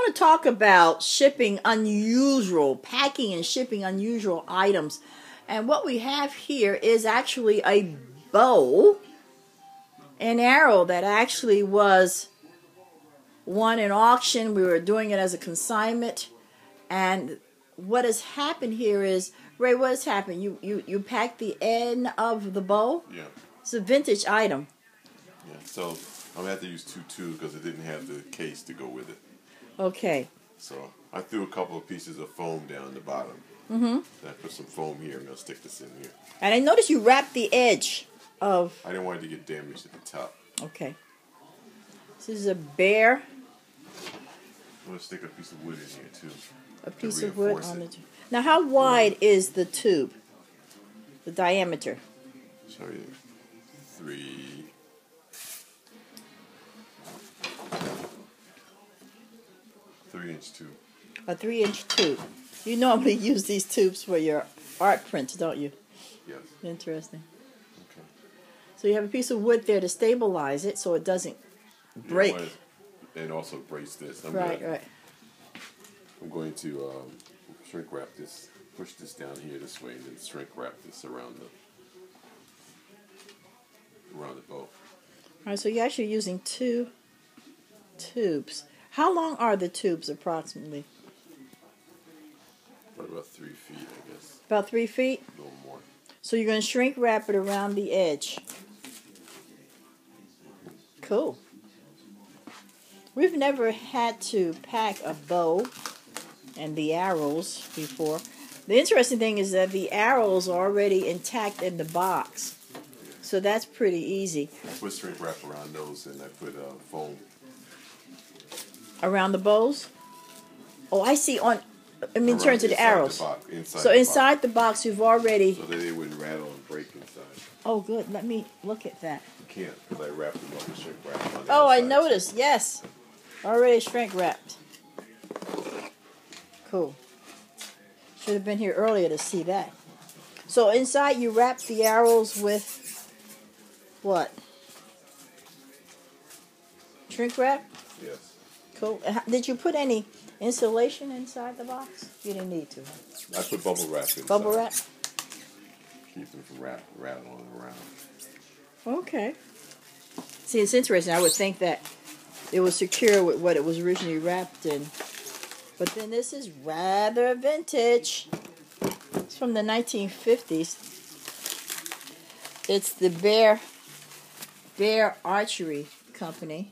want to talk about shipping unusual, packing and shipping unusual items. And what we have here is actually a bow and arrow that actually was won in auction. We were doing it as a consignment. And what has happened here is, Ray, what has happened? You packed the end of the bow? Yeah. It's a vintage item. Yeah, so I'm going to have to use two tubes because it didn't have the case to go with it. Okay. So I threw a couple of pieces of foam down the bottom. Mm-hmm. And I put some foam here. I'm going to stick this in here. And I noticed you wrapped the edge of... I didn't want it to get damaged at the top. Okay. This is a bear. I'm going to stick a piece of wood in here too. A piece of wood on the tube. Now, how wide is the tube? The diameter? Show you. 3-inch tube. A 3-inch tube. You normally use these tubes for your art prints, don't you? Yes. Interesting. Okay. So you have a piece of wood there to stabilize it so it doesn't break. And also brace this. Right. I'm going to shrink wrap this, push this down here this way, and then shrink wrap this around the bow. All right, so you're actually using 2 tubes. How long are the tubes approximately? Probably about 3 feet, I guess. About 3 feet? A little more. So you're going to shrink wrap it around the edge. Cool. We've never had to pack a bow and the arrows before. The interesting thing is that the arrows are already intact in the box. So that's pretty easy. I put shrink wrap around those and I put foam. Around the bows? Oh, I see. In terms of the arrows. Inside the box you've already... So that they wouldn't rattle and break inside. Oh, good. Let me look at that. You can't because I wrapped them up with shrink wrap on the Oh, outside. I noticed. Yes. Already shrink wrapped. Cool. Should have been here earlier to see that. So inside you wrap the arrows with what? Shrink wrap? Yes. Cool. Did you put any insulation inside the box? You didn't need to. I put bubble wrap inside. Bubble wrap? Keep them from rattling around. Okay. See, it's interesting. I would think that it was secure with what it was originally wrapped in. But then this is rather vintage. It's from the 1950s. It's the Bear Archery Company.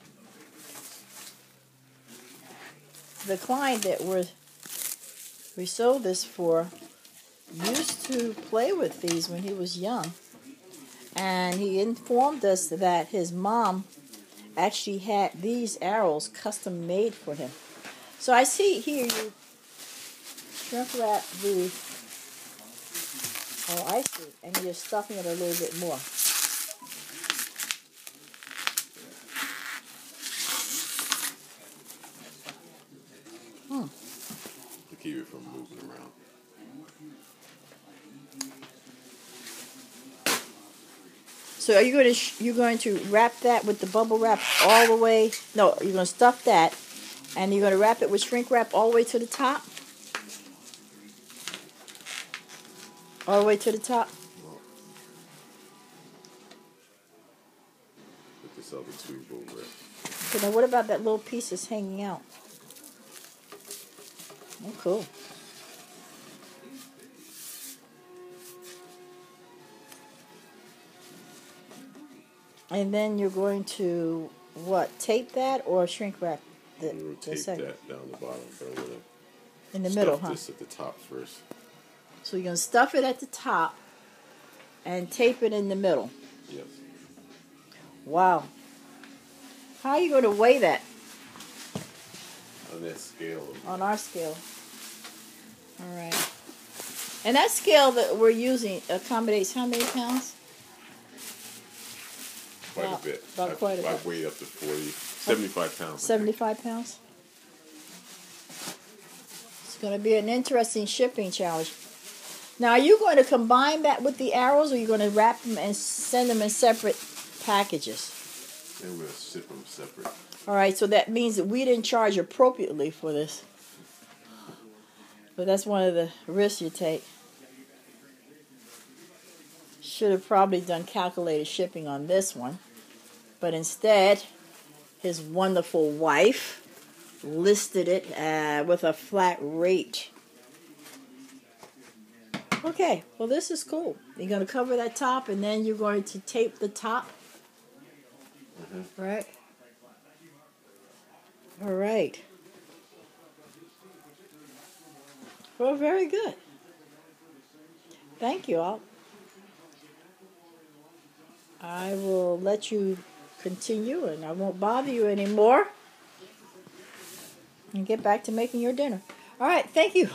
The client that we sold this for used to play with these when he was young. And he informed us that his mom actually had these arrows custom made for him. So I see here you shrink wrap the... Oh, I see. And you're stuffing it a little bit more. To keep it from moving around. So are you going to wrap that with the bubble wrap all the way? No, you're going to stuff that, and you're going to wrap it with shrink wrap all the way to the top? All the way to the top? Put this other tube over it. Okay, now what about that little piece that's hanging out? Oh, cool. And then you're going to, what, tape that or shrink wrap Tape that down the bottom. But I'm gonna in the middle, stuff this at the top first. So you're going to stuff it at the top and tape it in the middle. Yes. Wow. How are you going to weigh that? On that scale. On our scale. All right. And that scale that we're using accommodates how many pounds? Quite a bit. Quite a bit. I weighed up to 75 pounds. 75 pounds? It's going to be an interesting shipping challenge. Now, are you going to combine that with the arrows, or are you going to wrap them and send them in separate packages? And we'll ship them separate. All right, so that means that we didn't charge appropriately for this. But that's one of the risks you take. Should have probably done calculated shipping on this one. But instead, his wonderful wife listed it with a flat rate. Okay, well this is cool. You're going to cover that top and then you're going to tape the top. Right? All right. Well, very good. Thank you. I will let you continue and I won't bother you anymore. And get back to making your dinner. All right, thank you.